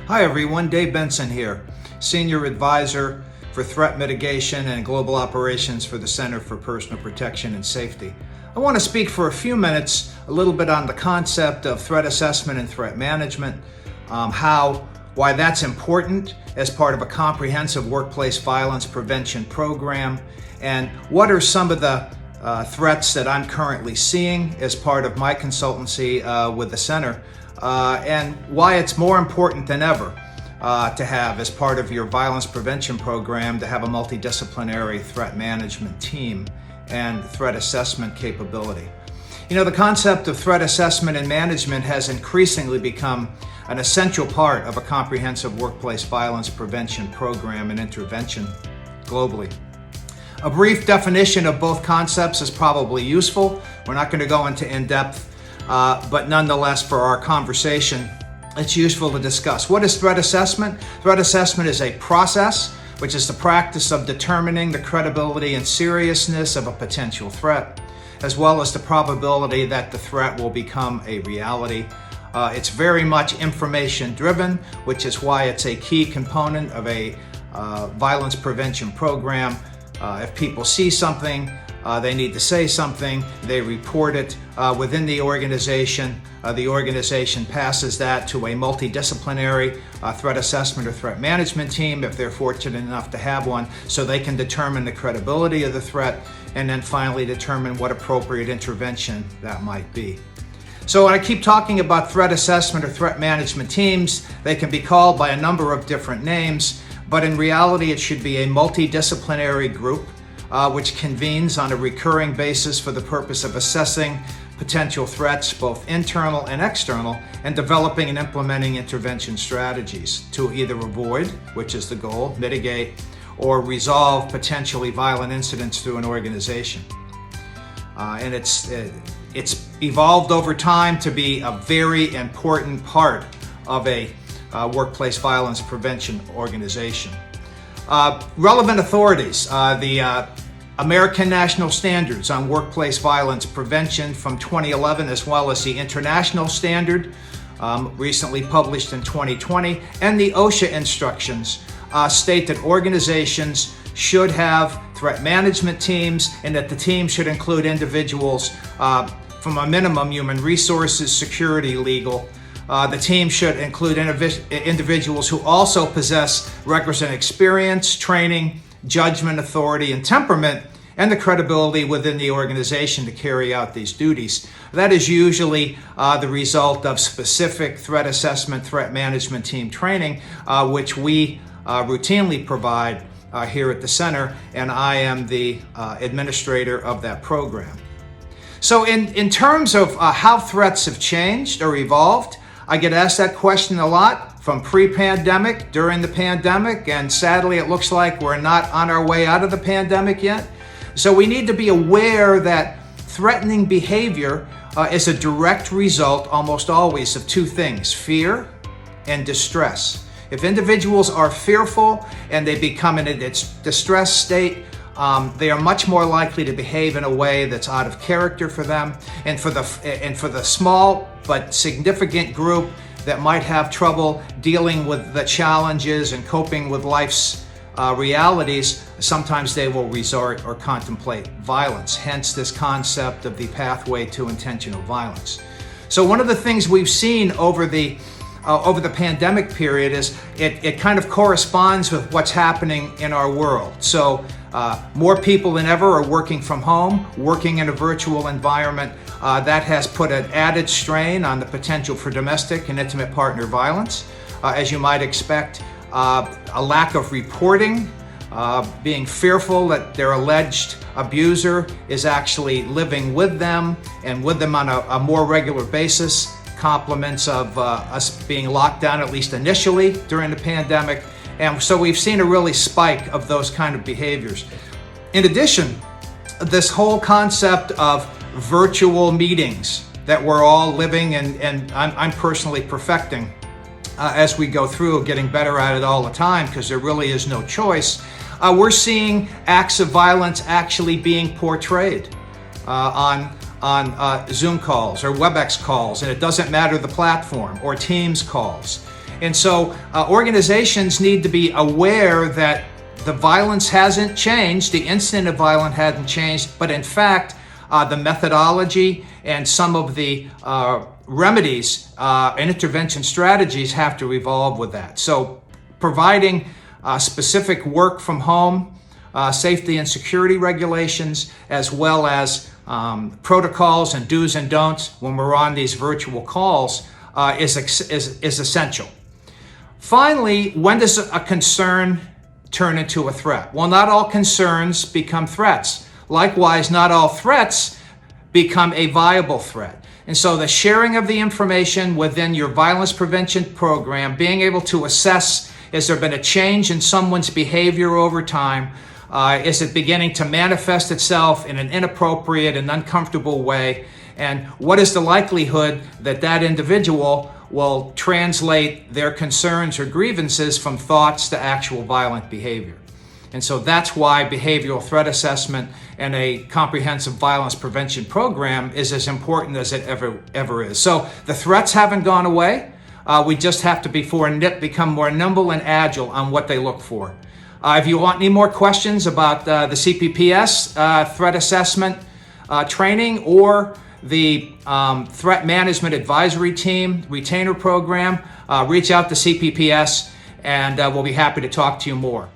Hi everyone, Dave Benson here, Senior Advisor for Threat Mitigation and Global Operations for the Center for Personal Protection and Safety. I want to speak for a few minutes a little bit on the concept of threat assessment and threat management, why that's important as part of a comprehensive workplace violence prevention program, and what are some of the threats that I'm currently seeing as part of my consultancy with the center, and why it's more important than ever to have, as part of your violence prevention program, to have a multidisciplinary threat management team and threat assessment capability. You know, the concept of threat assessment and management has increasingly become an essential part of a comprehensive workplace violence prevention program and intervention globally. A brief definition of both concepts is probably useful. We're not going to go into in-depth, but nonetheless, for our conversation, it's useful to discuss. What is threat assessment? Threat assessment is a process, which is the practice of determining the credibility and seriousness of a potential threat, as well as the probability that the threat will become a reality. It's very much information-driven, which is why it's a key component of a violence prevention program. If people see something, they need to say something, they report it within the organization. The organization passes that to a multidisciplinary threat assessment or threat management team, if they're fortunate enough to have one, so they can determine the credibility of the threat and then finally determine what appropriate intervention that might be. So when I keep talking about threat assessment or threat management teams, they can be called by a number of different names, but in reality it should be a multidisciplinary group which convenes on a recurring basis for the purpose of assessing potential threats, both internal and external, and developing and implementing intervention strategies to either avoid, which is the goal, mitigate, or resolve potentially violent incidents through an organization. And it's evolved over time to be a very important part of a workplace violence prevention organization. Relevant authorities, the American National Standards on Workplace Violence Prevention from 2011, as well as the International Standard, recently published in 2020, and the OSha instructions state that organizations should have threat management teams and that the team should include individuals from a minimum human resources, security, legal. The team should include individuals who also possess requisite experience, training, judgment, authority, and temperament, and the credibility within the organization to carry out these duties. That is usually the result of specific threat assessment, threat management team training, which we routinely provide here at the center, and I am the administrator of that program. So in terms of how threats have changed or evolved, I get asked that question a lot, from pre-pandemic, during the pandemic, and sadly it looks like we're not on our way out of the pandemic yet. So we need to be aware that threatening behavior is a direct result almost always of two things: fear and distress. If individuals are fearful and they become in a distressed state, they are much more likely to behave in a way that's out of character for them. And for the small but significant group that might have trouble dealing with the challenges and coping with life's realities, sometimes they will resort or contemplate violence. Hence this concept of the pathway to intentional violence. So one of the things we've seen over the pandemic period is it kind of corresponds with what's happening in our world. So more people than ever are working from home, working in a virtual environment. That has put an added strain on the potential for domestic and intimate partner violence. As you might expect, a lack of reporting, being fearful that their alleged abuser is actually living with them and with them on a more regular basis, compliments of us being locked down, at least initially during the pandemic. And so we've seen a really spike of those kind of behaviors. In addition, this whole concept of virtual meetings that we're all living and I'm personally perfecting as we go through, getting better at it all the time because there really is no choice. We're seeing acts of violence actually being portrayed on Zoom calls or WebEx calls, and it doesn't matter the platform, or Teams calls. And so organizations need to be aware that the violence hasn't changed, the incident of violence hasn't changed, but in fact, the methodology and some of the remedies and intervention strategies have to evolve with that. So providing specific work from home, safety and security regulations, as well as protocols and do's and don'ts when we're on these virtual calls is essential. Finally, when does a concern turn into a threat? Well, not all concerns become threats. Likewise, not all threats become a viable threat. And so the sharing of the information within your violence prevention program, being able to assess, has there been a change in someone's behavior over time? Is it beginning to manifest itself in an inappropriate and uncomfortable way? And what is the likelihood that that individual will translate their concerns or grievances from thoughts to actual violent behavior? And so that's why behavioral threat assessment and a comprehensive violence prevention program is as important as it ever is. So the threats haven't gone away. We just have to become more nimble and agile on what they look for. If you want any more questions about the CPPS threat assessment training or the Threat Management Advisory Team Retainer Program, reach out to CPPS and we'll be happy to talk to you more.